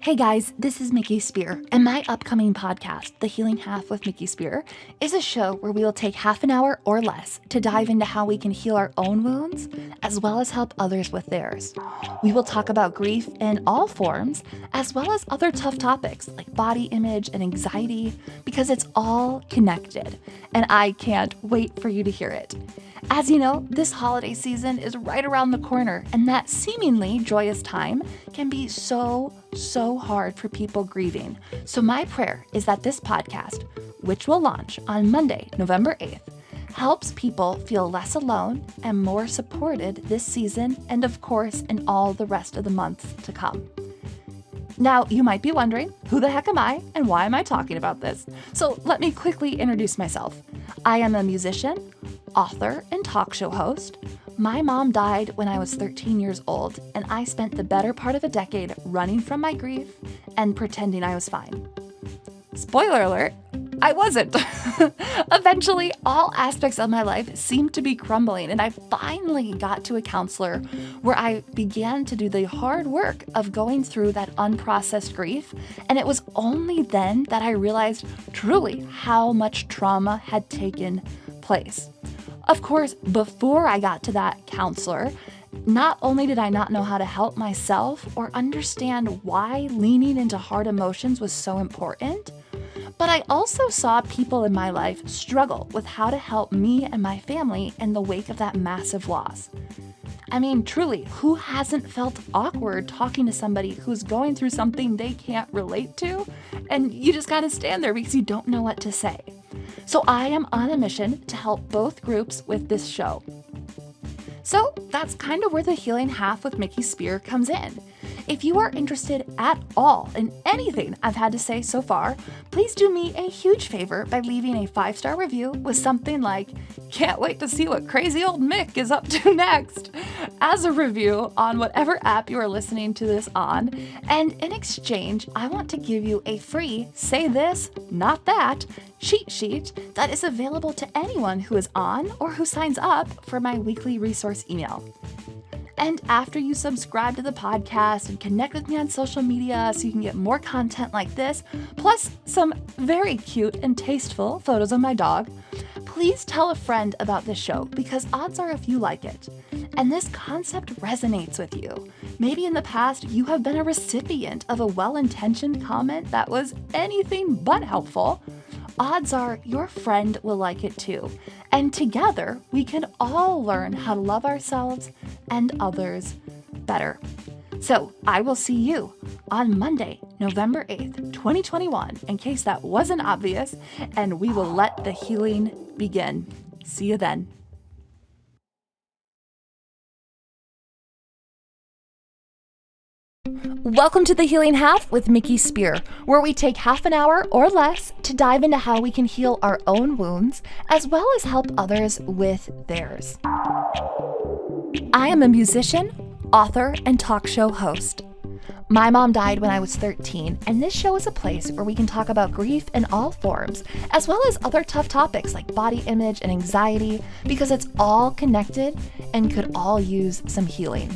Hey guys, this is Miki Spear, and my upcoming podcast, The Healing Half with Miki Spear, is a show where we will take half an hour or less to dive into how we can heal our own wounds, as well as help others with theirs. We will talk about grief in all forms, as well as other tough topics like body image and anxiety, because it's all connected, and I can't wait for you to hear it. As you know, this holiday season is right around the corner, and that seemingly joyous time can be so hard for people grieving. So my prayer is that this podcast, which will launch on Monday, November 8th, helps people feel less alone and more supported this season and of course in all the rest of the months to come. Now, you might be wondering, who the heck am I and why am I talking about this? So let me quickly introduce myself. I am a musician, author, and talk show host. My mom died when I was 13 years old, and I spent the better part of a decade running from my grief and pretending I was fine. Spoiler alert, I wasn't. Eventually, all aspects of my life seemed to be crumbling, and I finally got to a counselor where I began to do the hard work of going through that unprocessed grief, and it was only then that I realized truly how much trauma had taken place. Of course, before I got to that counselor, not only did I not know how to help myself or understand why leaning into hard emotions was so important, but I also saw people in my life struggle with how to help me and my family in the wake of that massive loss. I mean, truly, who hasn't felt awkward talking to somebody who's going through something they can't relate to, and you just gotta stand there because you don't know what to say? So I am on a mission to help both groups with this show. So that's kind of where the Healing Half with Miki Spear comes in. If you are interested at all in anything I've had to say so far, please do me a huge favor by leaving a 5-star review with something like, "Can't wait to see what crazy old Mick is up to next," as a review on whatever app you are listening to this on. And in exchange, I want to give you a free Say This, Not That cheat sheet that is available to anyone who is on or who signs up for my weekly resource email. And after you subscribe to the podcast and connect with me on social media so you can get more content like this, plus some very cute and tasteful photos of my dog, please tell a friend about this show because odds are if you like it, and this concept resonates with you. Maybe in the past you have been a recipient of a well-intentioned comment that was anything but helpful, odds are your friend will like it too. And together, we can all learn how to love ourselves and others better. So I will see you on Monday, November 8th, 2021, in case that wasn't obvious, and we will let the healing begin. See you then. Welcome to The Healing Half with Miki Spear, where we take half an hour or less to dive into how we can heal our own wounds, as well as help others with theirs. I am a musician, author, and talk show host. My mom died when I was 13, and this show is a place where we can talk about grief in all forms, as well as other tough topics like body image and anxiety, because it's all connected and could all use some healing.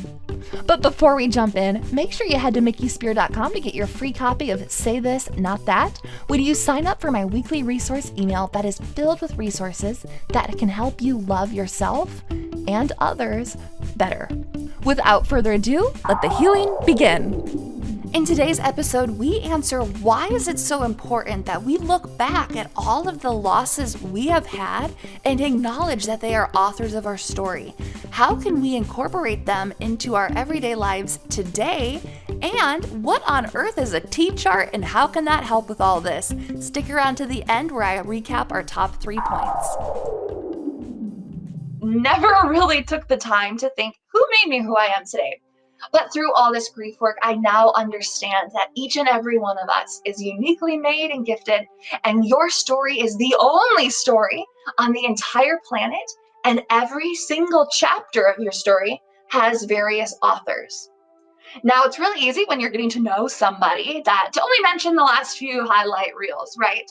But before we jump in, make sure you head to mikispear.com to get your free copy of Say This, Not That, when you sign up for my weekly resource email that is filled with resources that can help you love yourself and others better. Without further ado, let the healing begin. In today's episode, we answer why is it so important that we look back at all of the losses we have had and acknowledge that they are authors of our story. How can we incorporate them into our everyday lives today? And what on earth is a T-chart and how can that help with all this? Stick around to the end where I recap our top 3 points. Never really took the time to think, who made me who I am today? But through all this grief work, I now understand that each and every one of us is uniquely made and gifted, and your story is the only story on the entire planet, and every single chapter of your story has various authors. Now, it's really easy when you're getting to know somebody to only mention the last few highlight reels, right?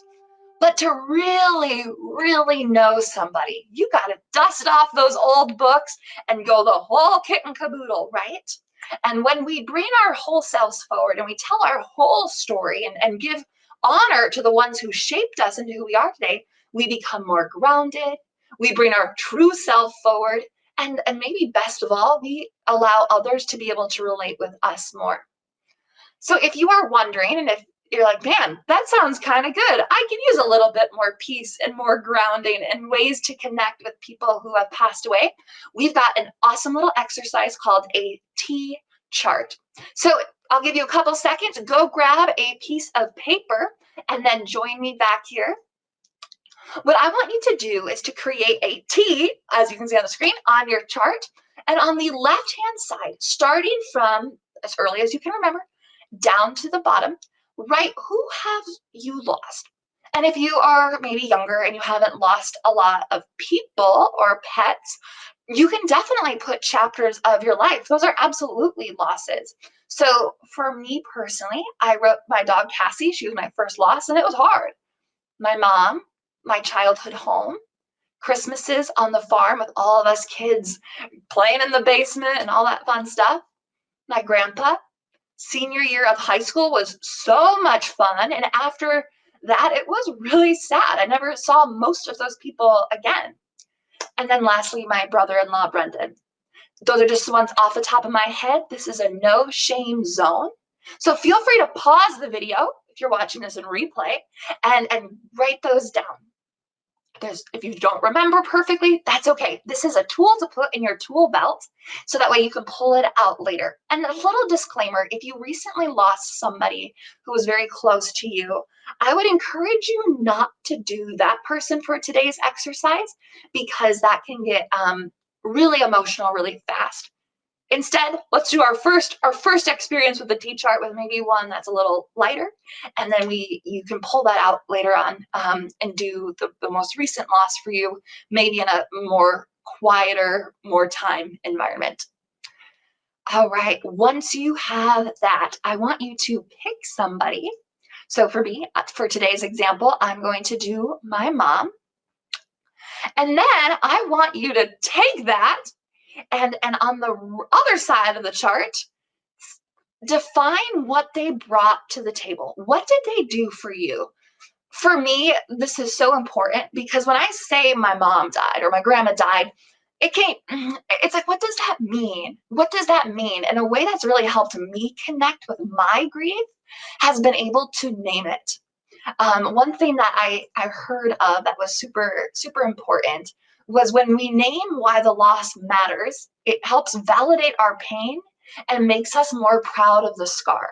But to really know somebody, you got to dust off those old books and go the whole kit and caboodle, right? And when we bring our whole selves forward and we tell our whole story and give honor to the ones who shaped us into who we are today, we become more grounded. We bring our true self forward. And maybe best of all, we allow others to be able to relate with us more. So if you are wondering, and if you're like, man, that sounds kind of good, I can use a little bit more peace and more grounding and ways to connect with people who have passed away, we've got an awesome little exercise called a T chart. So I'll give you a couple seconds, go grab a piece of paper and then join me back here. What I want you to do is to create a T, as you can see on the screen, on your chart. And on the left-hand side, starting from as early as you can remember, down to the bottom, write who have you lost. And if you are maybe younger and you haven't lost a lot of people or pets, you can definitely put chapters of your life. Those are absolutely losses. So for me personally, I wrote my dog Cassie. She was my first loss, and it was hard. My mom, my childhood home, Christmases on the farm with all of us kids playing in the basement and all that fun stuff. My grandpa, senior year of high school was so much fun. And after that, it was really sad. I never saw most of those people again. And then lastly, my brother-in-law, Brendan. Those are just the ones off the top of my head. This is a no shame zone. So feel free to pause the video if you're watching this in replay and write those down. If you don't remember perfectly, that's okay. This is a tool to put in your tool belt so that way you can pull it out later. And a little disclaimer, if you recently lost somebody who was very close to you, I would encourage you not to do that person for today's exercise because that can get really emotional really fast. Instead, let's do our first experience with the T chart with maybe one that's a little lighter, and then you can pull that out later on and do the most recent loss for you, maybe in a more quieter, more time environment. All right, once you have that, I want you to pick somebody. So for me, for today's example, I'm going to do my mom. And then I want you to take that and on the other side of the chart, define what they brought to the table. What did they do for you? For me, this is so important because when I say my mom died or my grandma died, it's like, what does that mean? What does that mean? And a way that's really helped me connect with my grief has been able to name it. One thing that I heard of that was super, super important was when we name why the loss matters, it helps validate our pain and makes us more proud of the scar.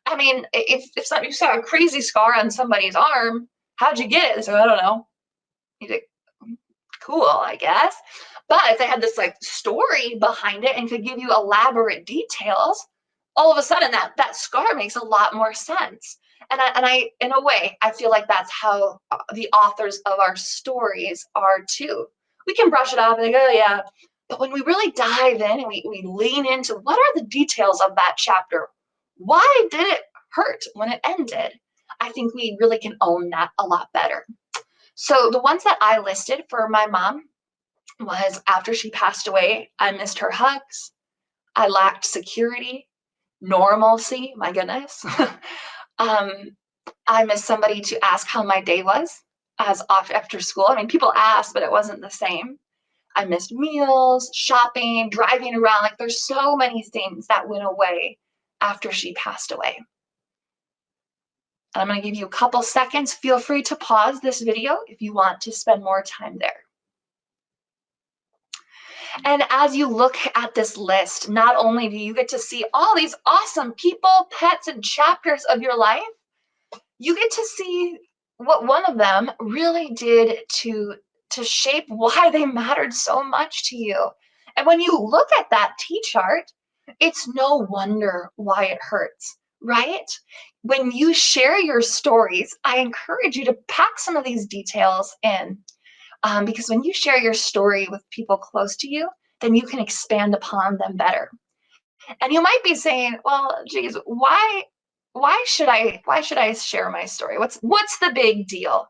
I mean, if you saw a crazy scar on somebody's arm, how'd you get it? So I don't know. You think, cool, I guess. But if they had this like story behind it and could give you elaborate details, all of a sudden that scar makes a lot more sense. And I, in a way, I feel like that's how the authors of our stories are too. We can brush it off and go, oh, yeah. But when we really dive in and we lean into what are the details of that chapter? Why did it hurt when it ended? I think we really can own that a lot better. So the ones that I listed for my mom was after she passed away, I missed her hugs. I lacked security, normalcy, my goodness. I missed somebody to ask how my day was as off after school. I mean, people asked, but it wasn't the same. I missed meals, shopping, driving around. Like there's so many things that went away after she passed away. And I'm going to give you a couple seconds. Feel free to pause this video if you want to spend more time there. And as you look at this list, not only do you get to see all these awesome people, pets, and chapters of your life, you get to see what one of them really did to shape why they mattered so much to you. And when you look at that T chart, it's no wonder why it hurts, right? When you share your stories, I encourage you to pack some of these details in. Because when you share your story with people close to you, then you can expand upon them better. And you might be saying, well, geez, why should I share my story? What's the big deal?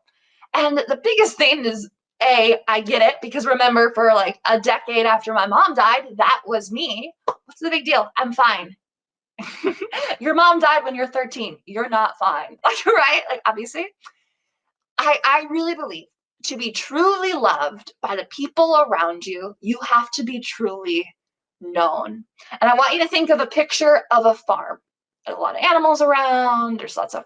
And the biggest thing is, I get it, because remember, for like a decade after my mom died, that was me. What's the big deal? I'm fine. Your mom died when you're 13. You're not fine. Like, right? Like, obviously, I really believe to be truly loved by the people around you, you have to be truly known. And I want you to think of a picture of a farm. There's a lot of animals around, there's lots of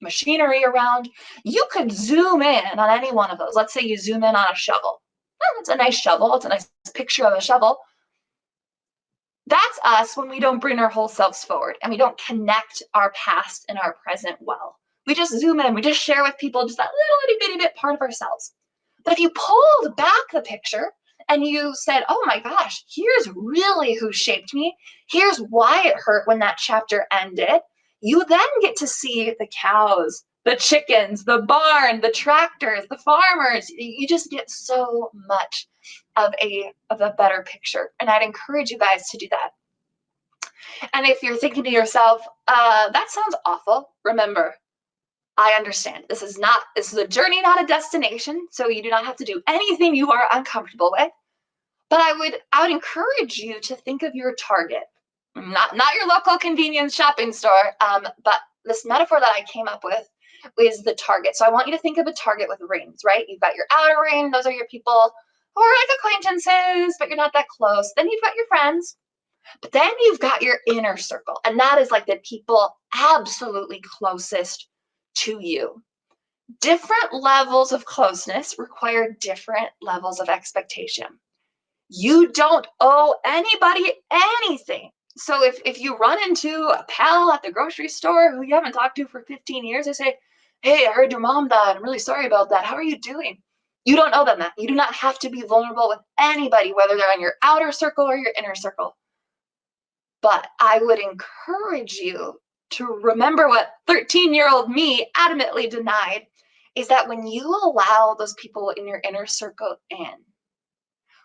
machinery around. You could zoom in on any one of those. Let's say you zoom in on a shovel. Oh, it's a nice shovel. It's a nice picture of a shovel. That's us when we don't bring our whole selves forward and we don't connect our past and our present well. We just zoom in, we just share with people just that little itty bitty bit part of ourselves. But if you pulled back the picture and you said, oh my gosh, here's really who shaped me, here's why it hurt when that chapter ended, you then get to see the cows, the chickens, the barn, the tractors, the farmers. You just get so much of a better picture. And I'd encourage you guys to do that. And if you're thinking to yourself, that sounds awful, remember, I understand. This is a journey, not a destination. So you do not have to do anything you are uncomfortable with. But I would encourage you to think of your target, not your local convenience shopping store, but this metaphor that I came up with is the target. So I want you to think of a target with rings, right? You've got your outer ring. Those are your people who are like acquaintances, but you're not that close. Then you've got your friends. But then you've got your inner circle. And that is like the people absolutely closest to you. Different levels of closeness require different levels of expectation. You don't owe anybody anything. So if you run into a pal at the grocery store who you haven't talked to for 15 years, they say, hey, I heard your mom died. I'm really sorry about that. How are you doing? You don't owe them that. You do not have to be vulnerable with anybody, whether they're in your outer circle or your inner circle. But I would encourage you to remember what 13-year-old me adamantly denied, is that when you allow those people in your inner circle in,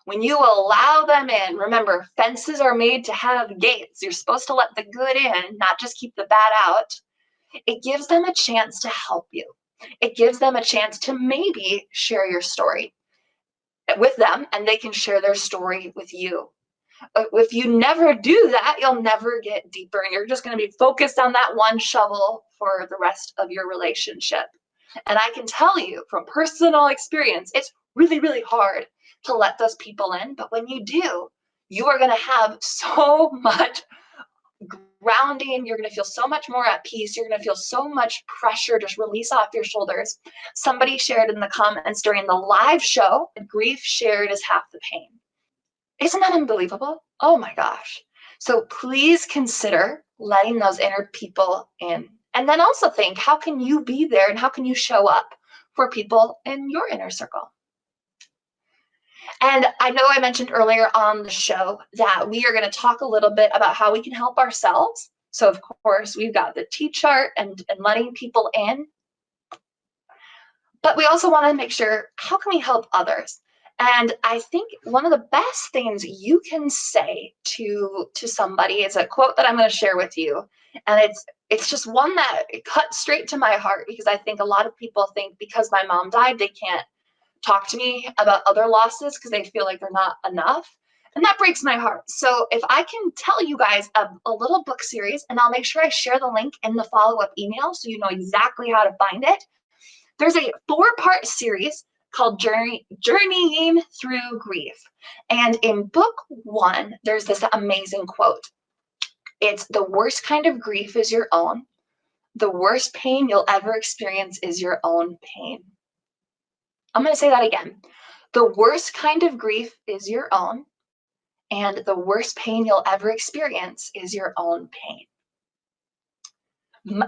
when you allow them in, remember, fences are made to have gates. You're supposed to let the good in, not just keep the bad out. It gives them a chance to help you. It gives them a chance to maybe share your story with them, and they can share their story with you. If you never do that, you'll never get deeper, and you're just going to be focused on that one shovel for the rest of your relationship. And I can tell you from personal experience, it's really, really hard to let those people in. But when you do, you are going to have so much grounding. You're going to feel so much more at peace. You're going to feel so much pressure just release off your shoulders. Somebody shared in the comments during the live show, grief shared is half the pain. Isn't that unbelievable? Oh my gosh. So please consider letting those inner people in. And then also think, how can you be there and how can you show up for people in your inner circle? And I know I mentioned earlier on the show that we are going to talk a little bit about how we can help ourselves. So of course, we've got the T-chart and letting people in. But we also want to make sure, how can we help others? And I think one of the best things you can say to somebody is a quote that I'm going to share with you. And it's just one that cut straight to my heart, because I think a lot of people think because my mom died, they can't talk to me about other losses because they feel like they're not enough. And that breaks my heart. So if I can tell you guys a little book series, and I'll make sure I share the link in the follow-up email so you know exactly how to find it. There's a 4-part series called Journeying Through Grief. And in book 1, there's this amazing quote. It's, the worst kind of grief is your own. The worst pain you'll ever experience is your own pain. I'm going to say that again. The worst kind of grief is your own. And the worst pain you'll ever experience is your own pain.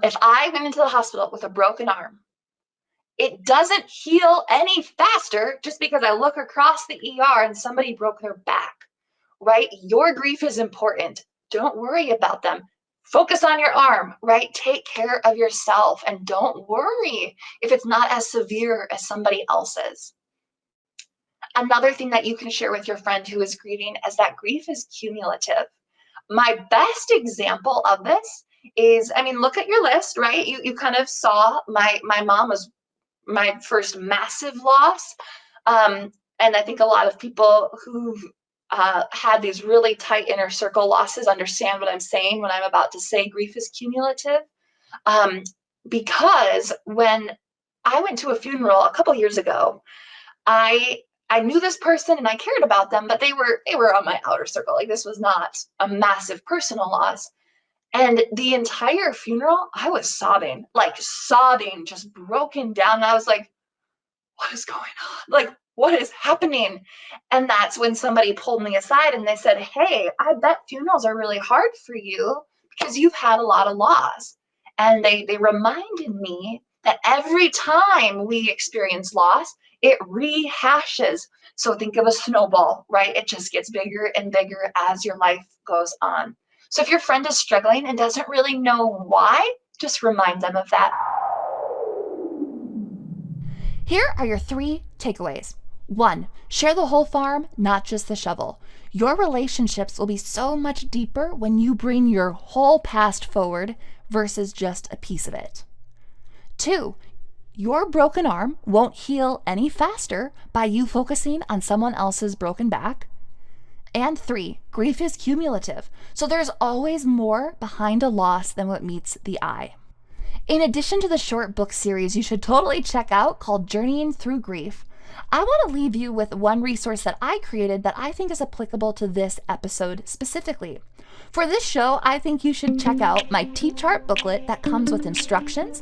If I went into the hospital with a broken arm, it doesn't heal any faster just because I look across the ER and somebody broke their back, right? Your grief is important. Don't worry about them. Focus on your arm, right? Take care of yourself and don't worry if it's not as severe as somebody else's. Another thing that you can share with your friend who is grieving is that grief is cumulative. My best example of this is, I mean, look at your list, right? You kind of saw my mom was my first massive loss. And I think a lot of people who've had these really tight inner circle losses understand what I'm saying when I'm about to say grief is cumulative. Um, because when I went to a funeral a couple years ago, I I knew this person and I cared about them, but they were on my outer circle. Like this was not a massive personal loss. And the entire funeral, I was sobbing, like sobbing, just broken down. And I was like, what is going on? Like, what is happening? And that's when somebody pulled me aside and they said, hey, I bet funerals are really hard for you because you've had a lot of loss. And they reminded me that every time we experience loss, it rehashes. So think of a snowball, right? It just gets bigger and bigger as your life goes on. So if your friend is struggling and doesn't really know why, just remind them of that. Here are your 3 takeaways. 1. Share the whole farm, not just the shovel. Your relationships will be so much deeper when you bring your whole past forward versus just a piece of it. 2. Your broken arm won't heal any faster by you focusing on someone else's broken back. And 3, grief is cumulative, so there's always more behind a loss than what meets the eye. In addition to the short book series you should totally check out called Journeying Through Grief, I want to leave you with one resource that I created that I think is applicable to this episode specifically. For this show, I think you should check out my T-chart booklet that comes with instructions,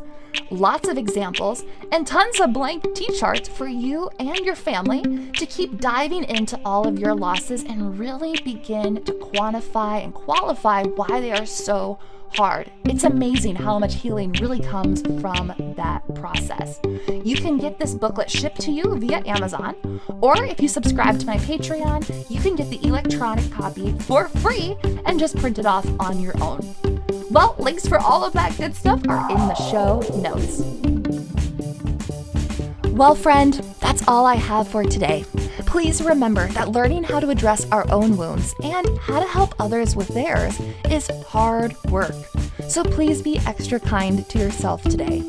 lots of examples, and tons of blank T-charts for you and your family to keep diving into all of your losses and really begin to quantify and qualify why they are so hard. It's amazing how much healing really comes from that process. You can get this booklet shipped to you via Amazon, or if you subscribe to my Patreon, you can get the electronic copy for free and just print it off on your own. Well, links for all of that good stuff are in the show notes. Well, friend, that's all I have for today. Please remember that learning how to address our own wounds and how to help others with theirs is hard work. So please be extra kind to yourself today.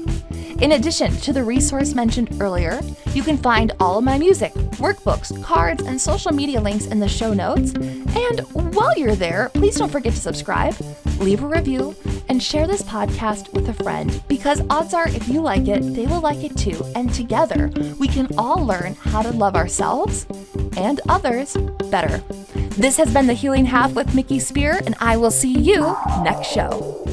In addition to the resource mentioned earlier, you can find all of my music, workbooks, cards, and social media links in the show notes. And while you're there, please don't forget to subscribe, leave a review, and share this podcast with a friend, because odds are if you like it, they will like it too. And together, we can all learn how to love ourselves and others better. This has been The Healing Half with Miki Spear, and I will see you next show.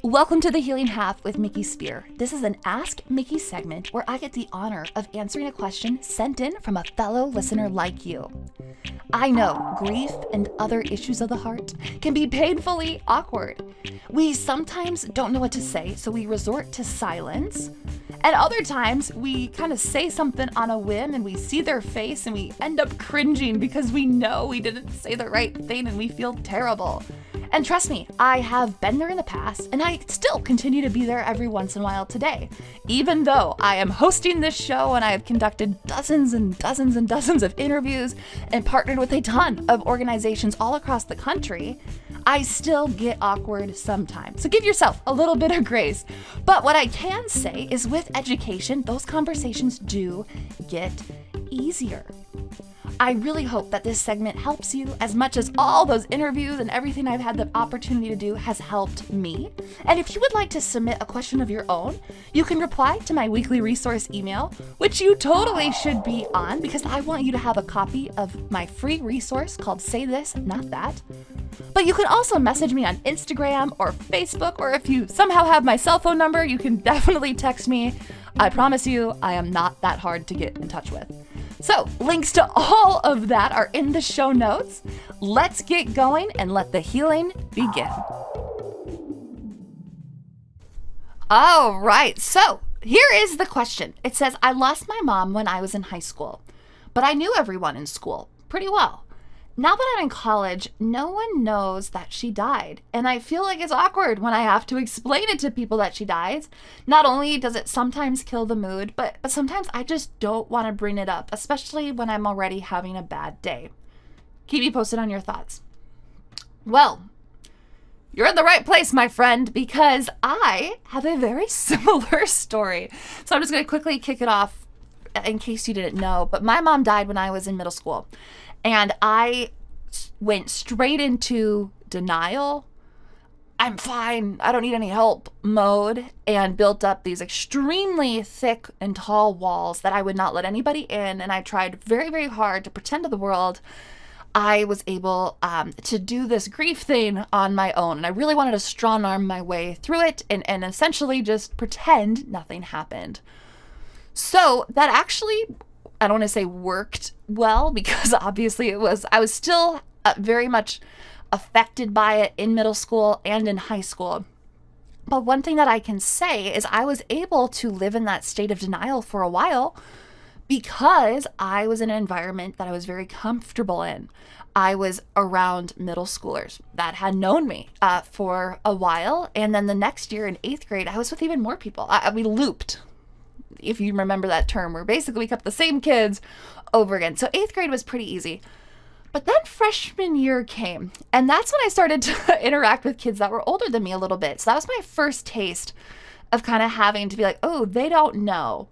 Welcome to The Healing Half with Miki Spear. This is an Ask Miki segment where I get the honor of answering a question sent in from a fellow listener like you. I know grief and other issues of the heart can be painfully awkward. We sometimes don't know what to say, so we resort to silence. And other times we kind of say something on a whim and we see their face and we end up cringing because we know we didn't say the right thing and we feel terrible. And trust me, I have been there in the past, and I still continue to be there every once in a while today. Even though I am hosting this show and I have conducted dozens and dozens and dozens of interviews and partnered with a ton of organizations all across the country, I still get awkward sometimes. So give yourself a little bit of grace. But what I can say is with education, those conversations do get easier. I really hope that this segment helps you as much as all those interviews and everything I've had the opportunity to do has helped me. And if you would like to submit a question of your own, you can reply to my weekly resource email, which you totally should be on because I want you to have a copy of my free resource called Say This, Not That. But you can also message me on Instagram or Facebook, or if you somehow have my cell phone number, you can definitely text me. I promise you, I am not that hard to get in touch with. So, links to all of that are in the show notes. Let's get going and let the healing begin. All right, so here is the question. It says, I lost my mom when I was in high school, but I knew everyone in school pretty well. Now that I'm in college, no one knows that she died, and I feel like it's awkward when I have to explain it to people that she dies. Not only does it sometimes kill the mood, but sometimes I just don't want to bring it up, especially when I'm already having a bad day. Keep me posted on your thoughts. Well, you're in the right place, my friend, because I have a very similar story. So I'm just going to quickly kick it off in case you didn't know. But my mom died when I was in middle school. And I went straight into denial. I'm fine, I don't need any help mode, and built up these extremely thick and tall walls that I would not let anybody in. And I tried very, very hard to pretend to the world I was able to do this grief thing on my own. And I really wanted to strong arm my way through it and essentially just pretend nothing happened. So that actually, I don't want to say worked well, because obviously I was still very much affected by it in middle school and in high school. But one thing that I can say is I was able to live in that state of denial for a while because I was in an environment that I was very comfortable in. I was around middle schoolers that had known me for a while. And then the next year in 8th grade, I was with even more people. We looped, if you remember that term, where basically we kept the same kids over again. So 8th grade was pretty easy. But then freshman year came, and that's when I started to interact with kids that were older than me a little bit. So that was my first taste of kind of having to be like, oh, they don't know.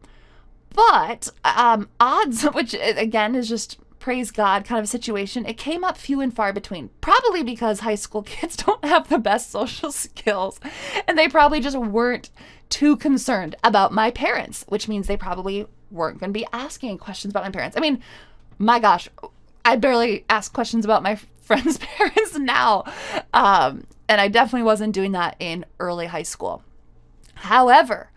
But odds, which again is just praise God kind of a situation, it came up few and far between. Probably because high school kids don't have the best social skills, and they probably just weren't too concerned about my parents, which means they probably weren't going to be asking questions about my parents. I mean, my gosh, I barely ask questions about my friends' parents now. And I definitely wasn't doing that in early high school. However,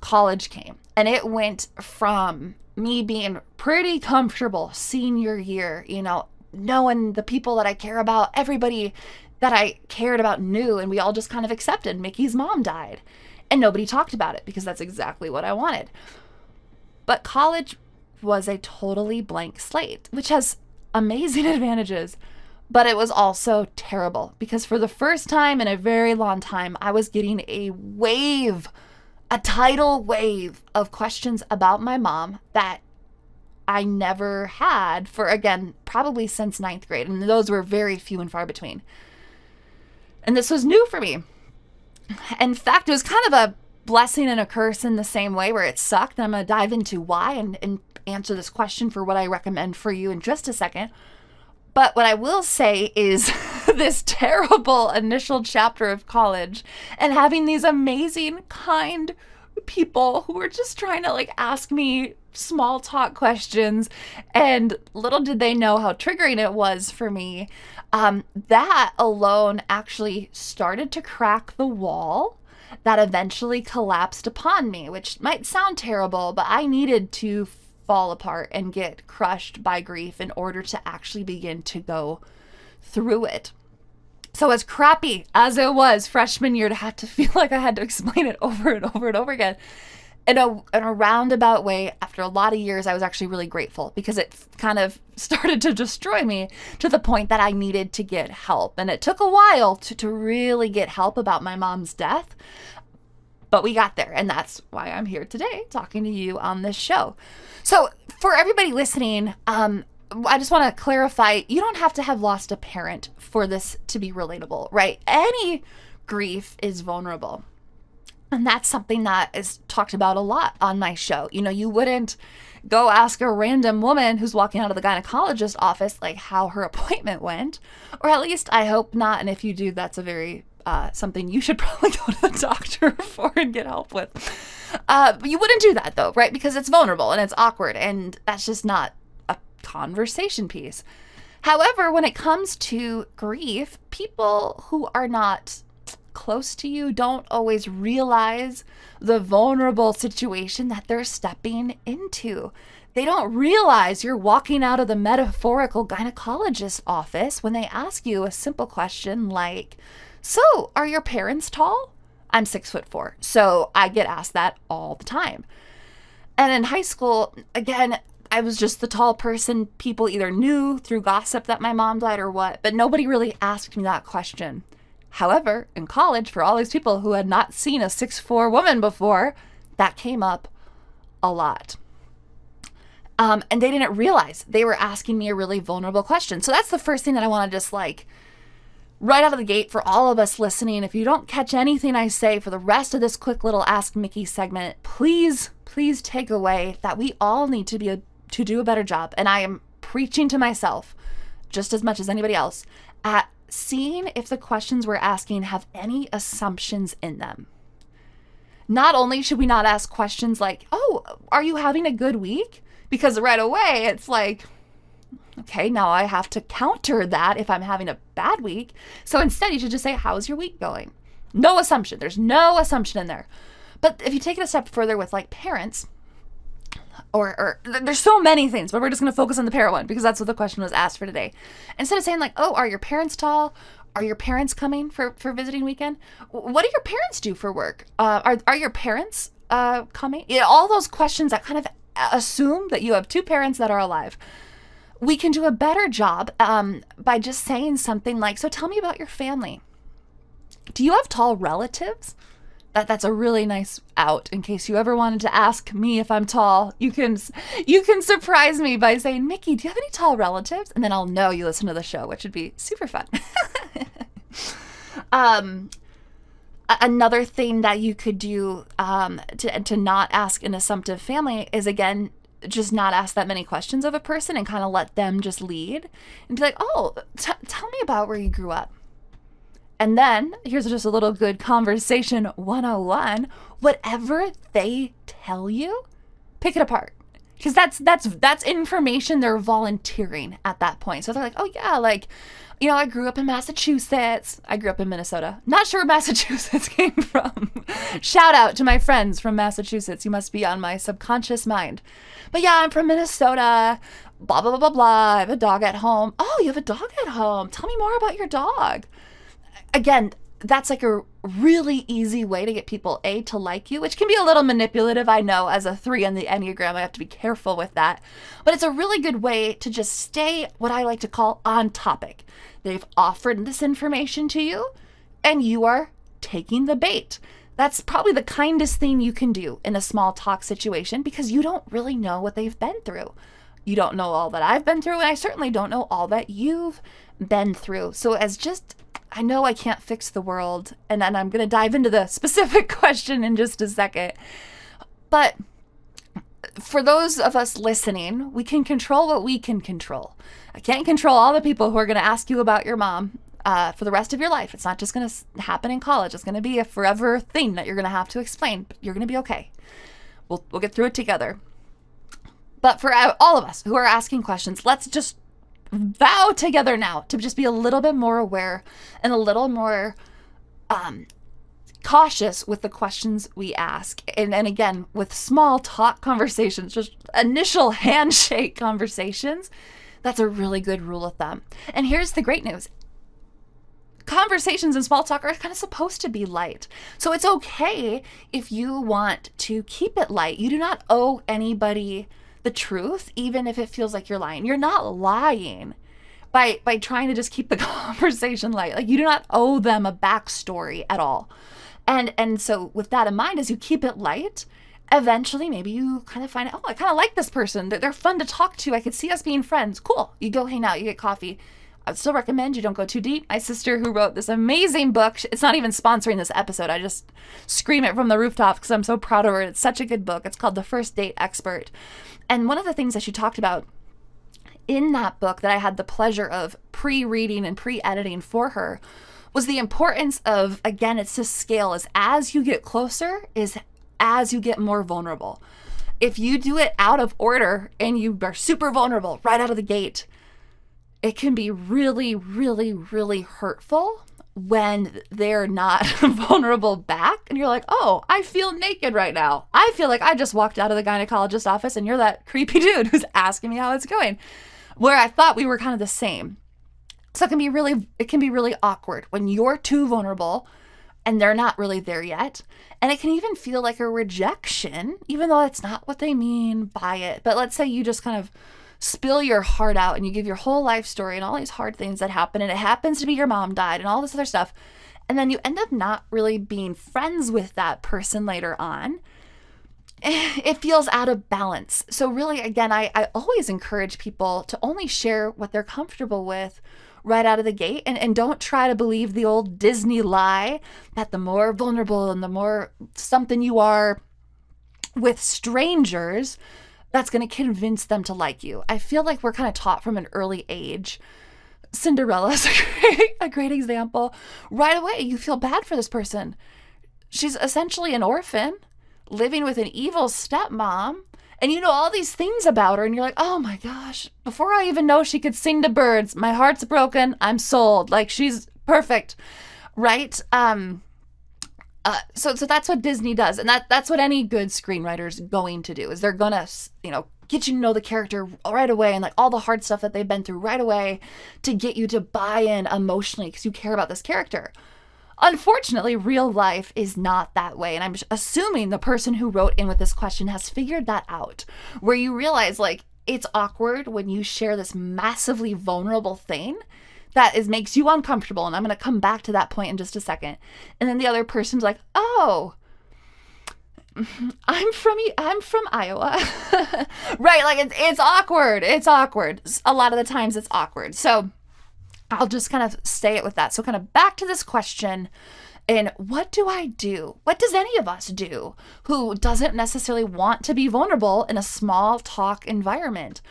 college came, and it went from me being pretty comfortable senior year, knowing the people that I care about, everybody that I cared about knew, and we all just kind of accepted Mickey's mom died. And nobody talked about it because that's exactly what I wanted. But college was a totally blank slate, which has amazing advantages, but it was also terrible because for the first time in a very long time, I was getting a tidal wave of questions about my mom that I never had for, again, probably since 9th grade. And those were very few and far between. And this was new for me. In fact, it was kind of a blessing and a curse in the same way, where it sucked. And I'm going to dive into why and answer this question for what I recommend for you in just a second. But what I will say is this terrible initial chapter of college and having these amazing, kind people who were just trying to ask me small talk questions, and little did they know how triggering it was for me. That alone actually started to crack the wall that eventually collapsed upon me, which might sound terrible, but I needed to fall apart and get crushed by grief in order to actually begin to go through it. So as crappy as it was freshman year to have to feel like I had to explain it over and over and over again, in a roundabout way, after a lot of years, I was actually really grateful because it kind of started to destroy me to the point that I needed to get help. And it took a while to really get help about my mom's death, but we got there. And that's why I'm here today talking to you on this show. So for everybody listening, I just want to clarify, you don't have to have lost a parent for this to be relatable, right? Any grief is vulnerable. And that's something that is talked about a lot on my show. You wouldn't go ask a random woman who's walking out of the gynecologist office how her appointment went, or at least I hope not. And if you do, that's a very something you should probably go to the doctor for and get help with. But you wouldn't do that though, right? Because it's vulnerable and it's awkward, and that's just not a conversation piece. However, when it comes to grief, people who are not close to you don't always realize the vulnerable situation that they're stepping into. They don't realize you're walking out of the metaphorical gynecologist's office when they ask you a simple question like, so are your parents tall? I'm 6'4", so I get asked that all the time. And in high school, again, I was just the tall person. People either knew through gossip that my mom died or what, but nobody really asked me that question. However, in college, for all these people who had not seen a 6'4" woman before, that came up a lot. And they didn't realize they were asking me a really vulnerable question. So that's the first thing that I want to just right out of the gate, for all of us listening, if you don't catch anything I say for the rest of this quick little Ask Miki segment, please take away that we all need to do a better job. And I am preaching to myself just as much as anybody else at seeing if the questions we're asking have any assumptions in them. Not only should we not ask questions like, oh, are you having a good week? Because right away it's like, okay, now I have to counter that if I'm having a bad week. So instead you should just say, how's your week going? No assumption. There's no assumption in there. But if you take it a step further with like parents, or there's so many things, but we're just going to focus on the parent one because that's what the question was asked for today. Instead of saying like, oh, are your parents tall? Are your parents coming for visiting weekend? What do your parents do for work? Are your parents coming? Yeah, all those questions that kind of assume that you have two parents that are alive. We can do a better job by just saying something like, so tell me about your family. Do you have tall relatives? That's a really nice out in case you ever wanted to ask me if I'm tall. You can surprise me by saying, Miki, do you have any tall relatives? And then I'll know you listen to the show, which would be super fun. Another thing that you could do to not ask an assumptive family is, again, just not ask that many questions of a person and kind of let them just lead and be like, oh, tell me about where you grew up. And then here's just a little good conversation 101. Whatever they tell you, pick it apart. Because that's information they're volunteering at that point. So they're like, oh yeah, like, you know, I grew up in Massachusetts. I grew up in Minnesota. Not sure where Massachusetts came from. Shout out to my friends from Massachusetts. You must be on my subconscious mind. But yeah, I'm from Minnesota. Blah, blah, blah, blah, blah. I have a dog at home. Oh, you have a dog at home. Tell me more about your dog. Again, that's like a really easy way to get people to like you, which can be a little manipulative. I know as a 3 on the Enneagram, I have to be careful with that. But it's a really good way to just stay what I like to call on topic. They've offered this information to you and you are taking the bait. That's probably the kindest thing you can do in a small talk situation because you don't really know what they've been through. You don't know all that I've been through, and I certainly don't know all that you've been through. So I know I can't fix the world, and then I'm going to dive into the specific question in just a second. But for those of us listening, we can control what we can control. I can't control all the people who are going to ask you about your mom for the rest of your life. It's not just going to happen in college. It's going to be a forever thing that you're going to have to explain, but you're going to be okay. We'll get through it together. But for all of us who are asking questions, let's just vow together now to just be a little bit more aware and a little more cautious with the questions we ask. And again, with small talk conversations, just initial handshake conversations, that's a really good rule of thumb. And here's the great news. Conversations and small talk are kind of supposed to be light. So it's okay if you want to keep it light. You do not owe anybody the truth, even if it feels like you're lying. You're not lying by trying to just keep the conversation light. Like, you do not owe them a backstory at all. And so with that in mind, as you keep it light, eventually maybe you kind of find out, oh, I kind of like this person. They're fun to talk to. I could see us being friends. Cool. You go hang out, you get coffee. I'd still recommend you don't go too deep. My sister, who wrote this amazing book, it's not even sponsoring this episode. I just scream it from the rooftops because I'm so proud of her. It's such a good book. It's called The First Date Expert. And one of the things that she talked about in that book that I had the pleasure of pre-reading and pre-editing for her was the importance of, again, it's this scale, is as you get closer, is as you get more vulnerable. If you do it out of order and you are super vulnerable right out of the gate, it can be really, really, really hurtful when they're not vulnerable back. And you're like, oh, I feel naked right now. I feel like I just walked out of the gynecologist's office and you're that creepy dude who's asking me how it's going, where I thought we were kind of the same. So it can be really awkward when you're too vulnerable and they're not really there yet. And it can even feel like a rejection, even though that's not what they mean by it. But let's say you just kind of spill your heart out and you give your whole life story and all these hard things that happen, and it happens to be your mom died and all this other stuff, and then you end up not really being friends with that person later on. It feels out of balance. So really, again, I always encourage people to only share what they're comfortable with, right out of the gate. And don't try to believe the old Disney lie that the more vulnerable and the more something you are with strangers, that's going to convince them to like you. I feel like we're kind of taught from an early age. Cinderella's a great example. Right away, you feel bad for this person. She's essentially an orphan living with an evil stepmom. And you know all these things about her, and you're like, oh my gosh, before I even know she could sing to birds, my heart's broken, I'm sold. Like, she's perfect, right? So that's what Disney does, and that's what any good screenwriter is going to do, is they're gonna, get you to know the character right away, and like all the hard stuff that they've been through right away to get you to buy in emotionally because you care about this character. Unfortunately, real life is not that way. And I'm assuming the person who wrote in with this question has figured that out, where you realize like it's awkward when you share this massively vulnerable thing that makes you uncomfortable. And I'm going to come back to that point in just a second. And then the other person's like, oh, I'm from Iowa. Right. Like it's awkward. It's awkward. A lot of the times it's awkward. So I'll just kind of stay it with that. So kind of back to this question, and what do I do? What does any of us do who doesn't necessarily want to be vulnerable in a small talk environment?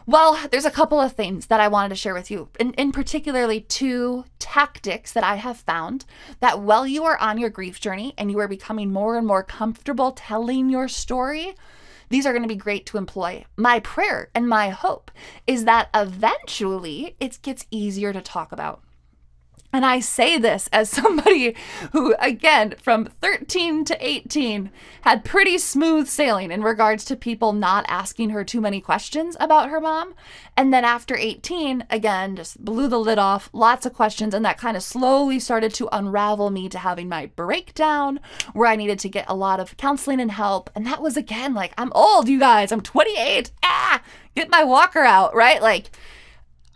Well, there's a couple of things that I wanted to share with you, in particularly 2 tactics that I have found that while you are on your grief journey and you are becoming more and more comfortable telling your story, these are going to be great to employ. My prayer and my hope is that eventually it gets easier to talk about. And I say this as somebody who, again, from 13 to 18, had pretty smooth sailing in regards to people not asking her too many questions about her mom. And then after 18, again, just blew the lid off, lots of questions. And that kind of slowly started to unravel me to having my breakdown where I needed to get a lot of counseling and help. And that was, again, like, I'm old, you guys. I'm 28. Get my walker out, right? Like,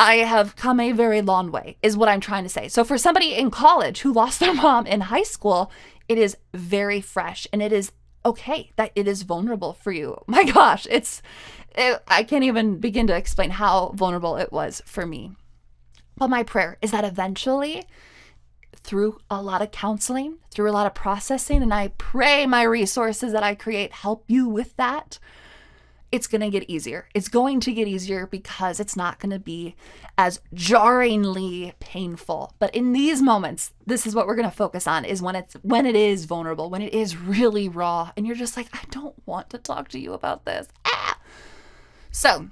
I have come a very long way, is what I'm trying to say. So for somebody in college who lost their mom in high school, it is very fresh, and it is okay that it is vulnerable for you. My gosh, I can't even begin to explain how vulnerable it was for me. But my prayer is that eventually, through a lot of counseling, through a lot of processing, and I pray my resources that I create help you with that, it's going to get easier. It's going to get easier because it's not going to be as jarringly painful. But in these moments, this is what we're going to focus on, is when it is vulnerable, when it is really raw, and you're just like, I don't want to talk to you about this. So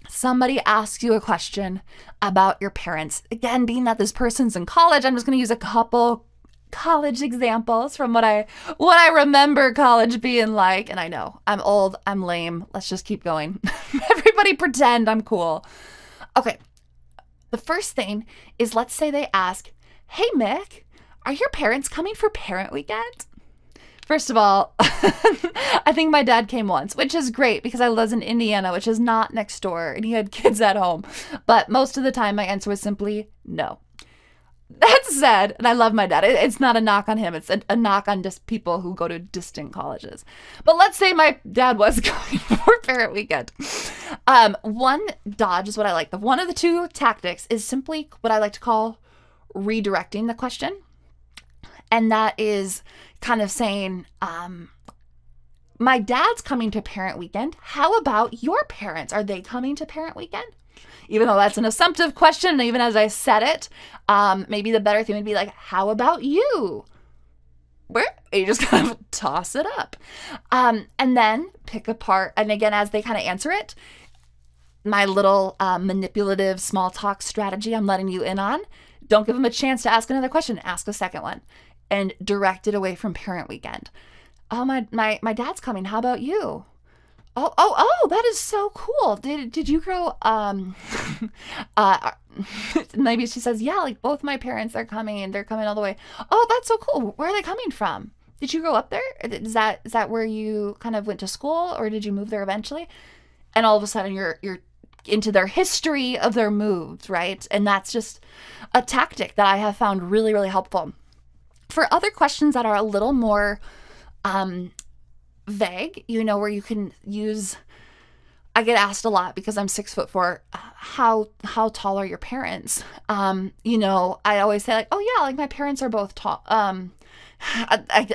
somebody asks you a question about your parents. Again, being that this person's in college, I'm just going to use a couple college examples from what I remember college being like. And I know I'm old, I'm lame. Let's just keep going. Everybody pretend I'm cool. Okay. The first thing is, let's say they ask, hey, Mick, are your parents coming for parent weekend? First of all, I think my dad came once, which is great because I live in Indiana, which is not next door, and he had kids at home. But most of the time my answer was simply no. That said, and I love my dad, it's not a knock on him, it's a knock on just people who go to distant colleges. But let's say my dad was going for parent weekend. One dodge is what I like. One of the 2 tactics is simply what I like to call redirecting the question. And that is kind of saying, my dad's coming to parent weekend. How about your parents? Are they coming to parent weekend? Even though that's an assumptive question, and even as I said it, maybe the better thing would be like, how about you? Where? You just kind of toss it up. And then pick apart. And again, as they kind of answer it, my little manipulative small talk strategy I'm letting you in on, don't give them a chance to ask another question. Ask a second one and direct it away from parent weekend. Oh, my dad's coming. How about you? Oh, that is so cool. Did you grow, maybe she says, yeah, like both my parents are coming, and they're coming all the way. Oh, that's so cool. Where are they coming from? Did you grow up there? Is that where you kind of went to school, or did you move there eventually? And all of a sudden you're into their history of their moves, right? And that's just a tactic that I have found really, really helpful. For other questions that are a little more, vague, where you can use, I get asked a lot because I'm 6'4", how tall are your parents? I always say like, oh yeah, like my parents are both tall.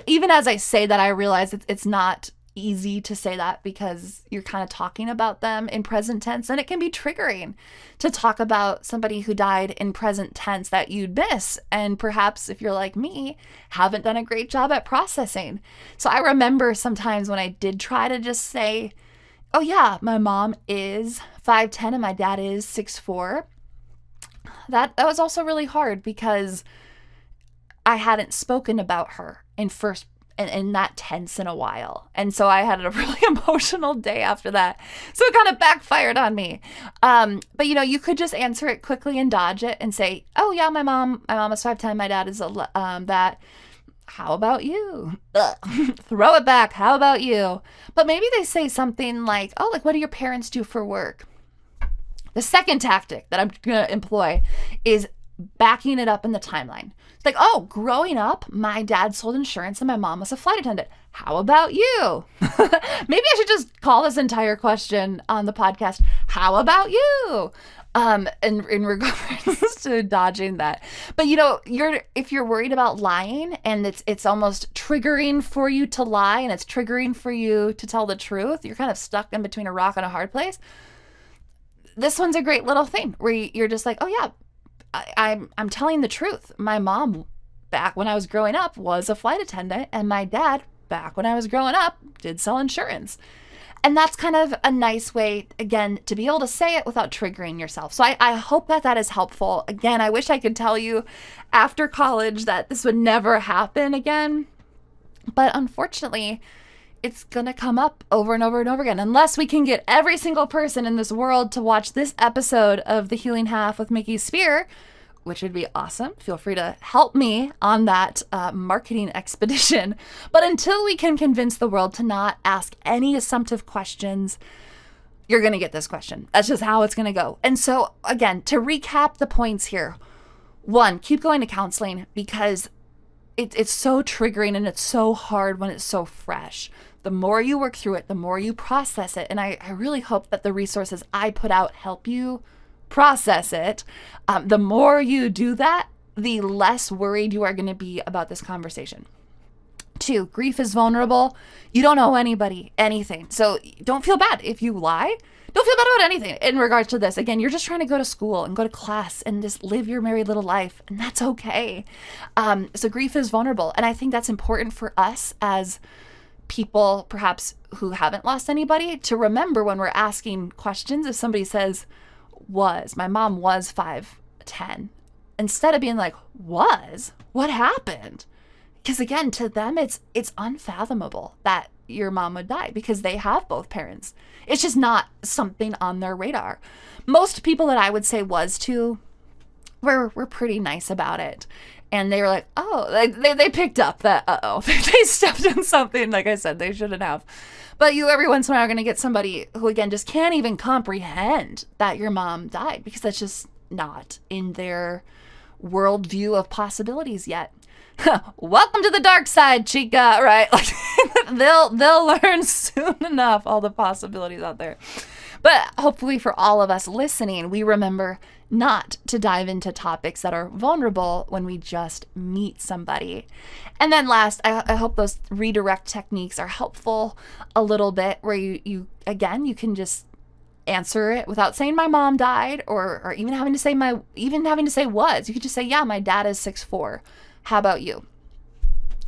Even as I say that, I realize it's not easy to say that because you're kind of talking about them in present tense, and it can be triggering to talk about somebody who died in present tense that you'd miss, and perhaps if you're like me, haven't done a great job at processing. So I remember sometimes when I did try to just say, oh yeah, my mom is 5'10" and my dad is 6'4", that was also really hard because I hadn't spoken about her in that tense in a while. And so I had a really emotional day after that. So it kind of backfired on me. But you could just answer it quickly and dodge it and say, oh yeah, my mom is 5'10", my dad is that. How about you? Throw it back. How about you? But maybe they say something like, oh, like what do your parents do for work? The second tactic that I'm going to employ is backing it up in the timeline. It's like, oh, growing up, my dad sold insurance and my mom was a flight attendant. How about you? Maybe I should just call this entire question on the podcast, how about you? In regards to dodging that. But if you're worried about lying and it's almost triggering for you to lie and it's triggering for you to tell the truth, you're kind of stuck in between a rock and a hard place. This one's a great little thing where you're just like, oh yeah, I'm telling the truth. My mom, back when I was growing up, was a flight attendant, and my dad, back when I was growing up, did sell insurance. And that's kind of a nice way, again, to be able to say it without triggering yourself. So I hope that is helpful. Again, I wish I could tell you after college that this would never happen again. But unfortunately, it's going to come up over and over and over again. Unless we can get every single person in this world to watch this episode of The Healing Half with Miki Spear, which would be awesome. Feel free to help me on that marketing expedition. But until we can convince the world to not ask any assumptive questions, you're going to get this question. That's just how it's going to go. And so, again, to recap the points here. 1, keep going to counseling because it's so triggering and it's so hard when it's so fresh. The more you work through it, the more you process it. And I really hope that the resources I put out help you process it. The more you do that, the less worried you are going to be about this conversation. 2, grief is vulnerable. You don't owe anybody anything. So don't feel bad if you lie. Don't feel bad about anything in regards to this. Again, you're just trying to go to school and go to class and just live your merry little life, and that's okay. So grief is vulnerable. And I think that's important for us as people, perhaps, who haven't lost anybody, to remember when we're asking questions. If somebody says, my mom was 5'10", instead of being like, what happened? Because again, to them, it's unfathomable that your mom would die because they have both parents. It's just not something on their radar. Most people that I would say was to were pretty nice about it. And they were like, oh, they picked up that, they stepped in something, like I said, they shouldn't have. But you every once in a while are going to get somebody who, again, just can't even comprehend that your mom died because that's just not in their worldview of possibilities yet. Welcome to the dark side, chica, right? Like they'll learn soon enough all the possibilities out there. But hopefully for all of us listening, we remember not to dive into topics that are vulnerable when we just meet somebody. And then last, I hope those redirect techniques are helpful a little bit, where you can just answer it without saying my mom died or even having to say was. You could just say, yeah, my dad is 6'4". How about you?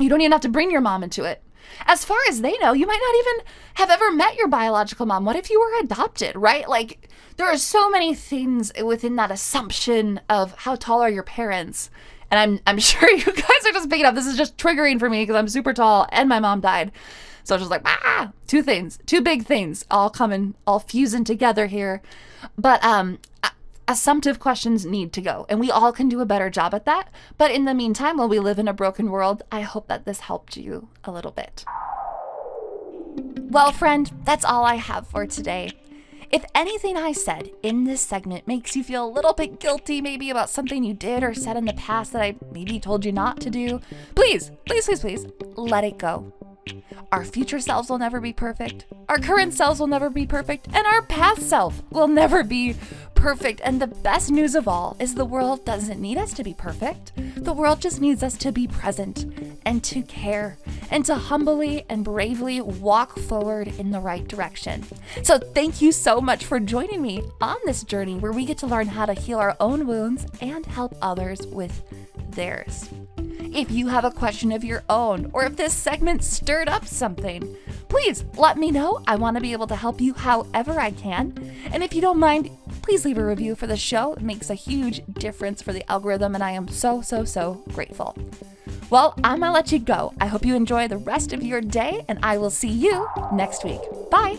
You don't even have to bring your mom into it. As far as they know, you might not even have ever met your biological mom. What if you were adopted, right? Like, there are so many things within that assumption of how tall are your parents. And I'm sure you guys are just picking up. This is just triggering for me because I'm super tall and my mom died. So it's just like, two big things all fusing together here. But assumptive questions need to go, and we all can do a better job at that. But in the meantime, while we live in a broken world, I hope that this helped you a little bit. Well, friend, that's all I have for today. If anything I said in this segment makes you feel a little bit guilty, maybe about something you did or said in the past that I maybe told you not to do, please let it go. Our future selves will never be perfect. Our current selves will never be perfect. And our past self will never be perfect. And the best news of all is the world doesn't need us to be perfect. The world just needs us to be present and to care and to humbly and bravely walk forward in the right direction. So thank you so much for joining me on this journey where we get to learn how to heal our own wounds and help others with theirs. If you have a question of your own, or if this segment stirred up something, please let me know. I want to be able to help you however I can. And if you don't mind, please leave a review for the show. It makes a huge difference for the algorithm, and I am so grateful. Well, I'm going to let you go. I hope you enjoy the rest of your day, and I will see you next week. Bye.